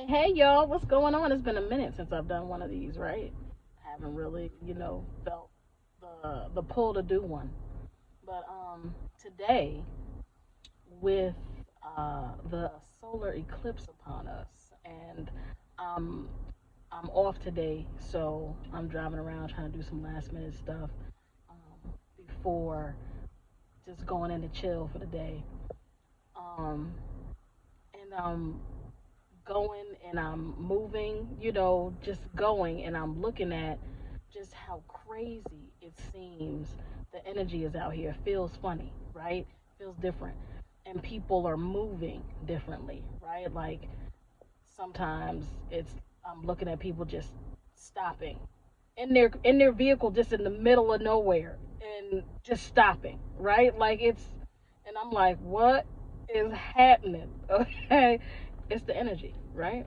Hey y'all, what's going on? It's been a minute since I've done one of these, right? I haven't really, felt the pull to do one. But today with the solar eclipse upon us, and um I'm off today, so I'm driving around trying to do some last minute stuff before just going in to chill for the day. Um and going and I'm moving, just going and I'm looking at just how crazy it seems the energy is out here. It feels funny, right? Feels different. And people are moving differently, right? Like sometimes it's I'm looking at people just stopping in their vehicle just in the middle of nowhere and just stopping, right? Like it's and I'm like, what is happening? Okay. It's the energy, right?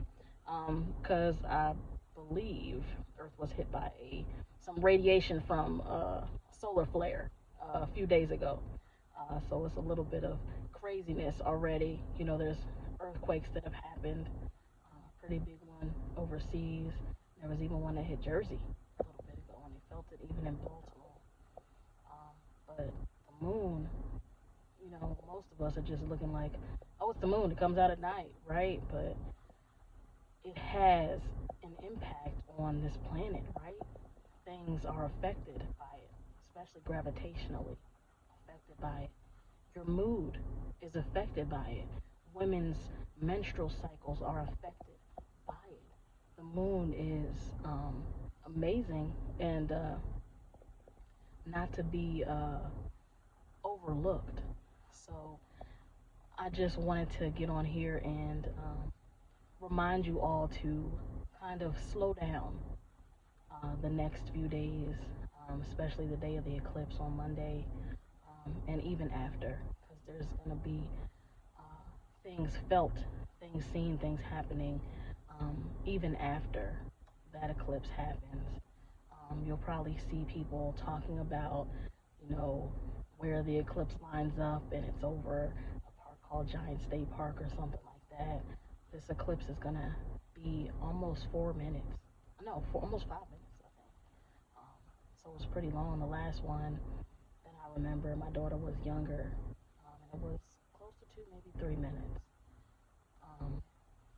Because I believe Earth was hit by a some radiation from a solar flare a few days ago. So it's a little bit of craziness already. There's earthquakes that have happened. Pretty big one overseas. There was even one that hit Jersey a little bit ago, and they felt it even in Baltimore. But the moon, most of us are just looking like, oh, it's the moon. It comes out at night, right? But it has an impact on this planet, right? Things are affected by it, especially gravitationally affected by it. Your mood is affected by it. Women's menstrual cycles are affected by it. The moon is amazing and not to be overlooked. So I just wanted to get on here and remind you all to kind of slow down the next few days, especially the day of the eclipse on Monday, and even after, because there's going to be things felt, things seen, things happening even after that eclipse happens. You'll probably see people talking about, you know, where the eclipse lines up and it's over a park called Giant State Park or something like that. This eclipse is going to be almost 4 minutes. No, almost 5 minutes, I think. Um, so it was pretty long. The last one that I remember, my daughter was younger, and it was close to 2, maybe 3 minutes. Um,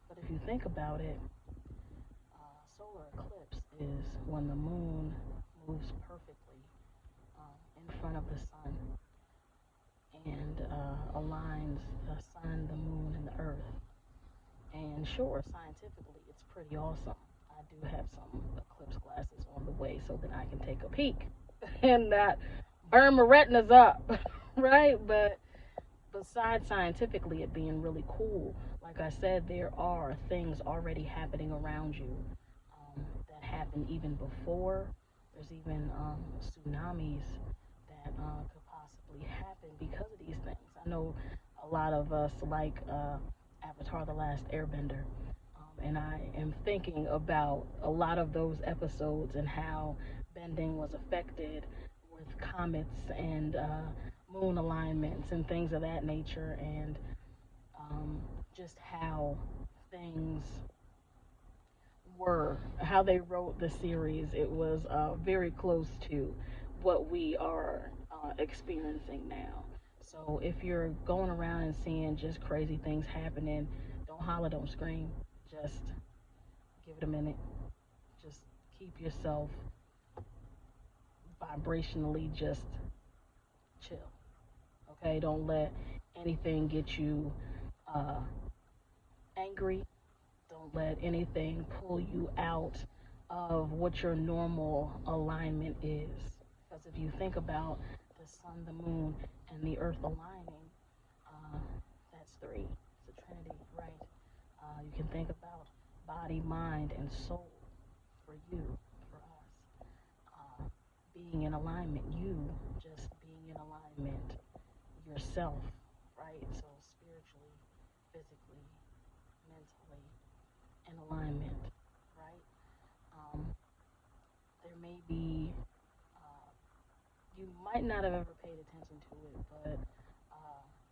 but if you think about it, solar eclipse is when the moon moves perfectly in front of the sun and aligns the sun, the moon, and the earth. And sure, scientifically, it's pretty awesome. I do have some eclipse glasses on the way so that I can take a peek and not burn my retinas up, right? But besides scientifically it being really cool, like I said, there are things already happening around you that happened even before. There's even tsunamis that could possibly happen because of these things. I know a lot of us like Avatar: The Last Airbender, and I am thinking about a lot of those episodes and how bending was affected with comets and moon alignments and things of that nature, and just how things were, how they wrote the series. It was very close to what we are experiencing now. So if you're going around and seeing just crazy things happening, don't holler, don't scream. Just give it a minute. Just keep yourself vibrationally just chill. Okay, don't let anything get you uh, angry. Don't let anything pull you out of what your normal alignment is. Because if you think about the sun, the moon, and the earth aligning, uh, that's three. It's a trinity, right? You can think about body, mind, and soul for you, for us. Being in alignment, you just being in alignment yourself, right? So spiritually, physically, mentally, in alignment, right? Um, there may be, uh, you might not have ever paid attention to it, but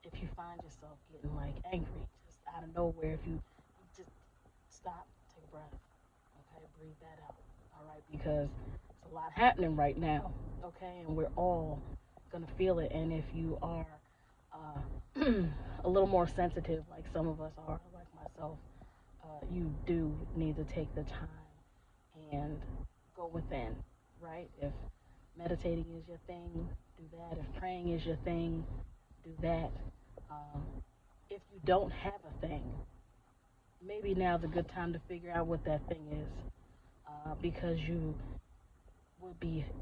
if you find yourself getting like angry just out of nowhere, if you just stop, take a breath. Okay, breathe that out. All right, because it's a lot happening right now. Okay, and we're all gonna feel it. And if you are a little more sensitive, like some of us are, like myself, you do need to take the time and go within. Right? If meditating is your thing, do that. If praying is your thing, do that. Um, if you don't have a thing, maybe now's a good time to figure out what that thing is, because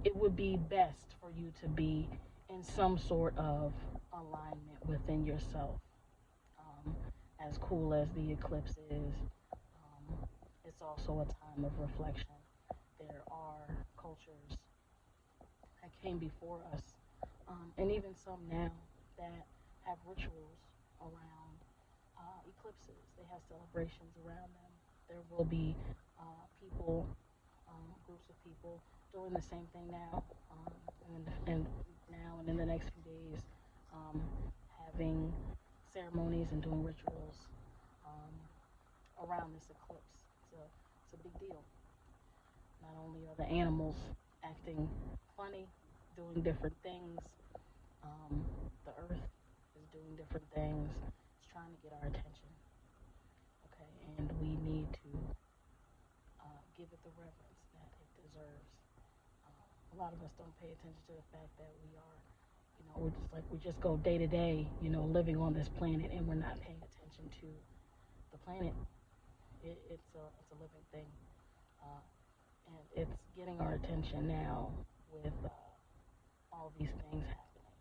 it would be best for you to be in some sort of alignment within yourself. Um, as cool as the eclipse is, it's also a time of reflection. There are cultures that came before us, and even some now that have rituals around eclipses. They have celebrations around them. There will be people, groups of people doing the same thing now, and now and in the next few days, um, having ceremonies and doing rituals um, around this eclipse. It's a big deal. Not only are the animals acting funny, doing different things, um, the earth is doing different things. It's trying to get our attention. Okay, and we need to give it the reverence that it deserves. A lot of us don't pay attention to the fact that we are, we just go day to day, living on this planet, and we're not paying attention to the planet. It's a living thing, uh, and it's getting our attention now with all these things happening.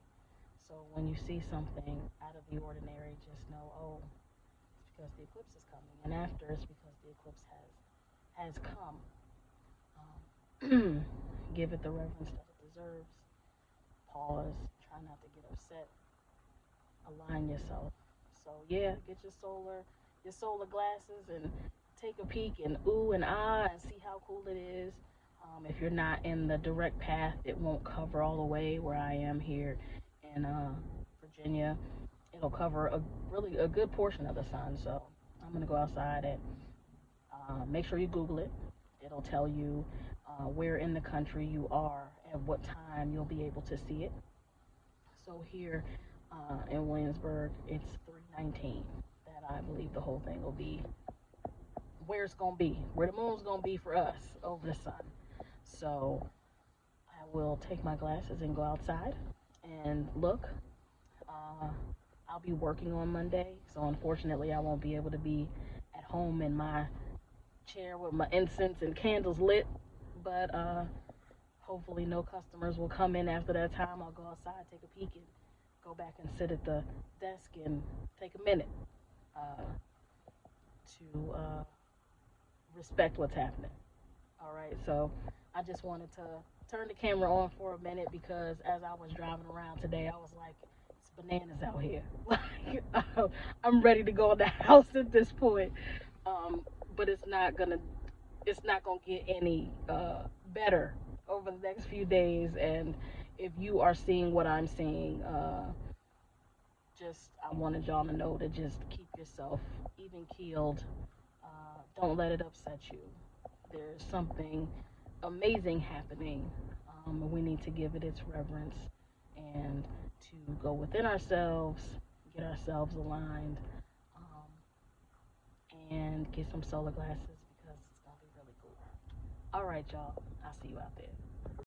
So when you see something out of the ordinary, just know, oh, it's because the eclipse is coming, and after it's because the eclipse has come. Give it the reverence that it deserves. Pause. Try not to get upset. Align yourself. So yeah, get your solar glasses and take a peek and ooh and ah and see how cool it is. If you're not in the direct path, it won't cover all the way where I am here in Virginia. It'll cover really a good portion of the sun. So I'm gonna go outside and make sure you Google it. It'll tell you where in the country you are and what time you'll be able to see it. So here in Williamsburg, it's 3:19. That I believe the whole thing will be where it's gonna be, where the moon's gonna be for us over the sun. So I will take my glasses and go outside and look. Uh, I'll be working on Monday, so unfortunately I won't be able to be at home in my chair with my incense and candles lit. But hopefully no customers will come in after that time. I'll go outside, take a peek, and go back and sit at the desk and take a minute uh, to respect what's happening. All right, so I just wanted to turn the camera on for a minute because as I was driving around today, I was like, it's bananas out here. Like, I'm ready to go in the house at this point. Um, but it's not gonna get any better over the next few days. And if you are seeing what I'm seeing, just I wanted y'all to know to just keep yourself even keeled. Don't let it upset you. There's something amazing happening. We need to give it its reverence and to go within ourselves, get ourselves aligned, and get some solar glasses because it's gonna be really cool. All right, y'all. I'll see you out there.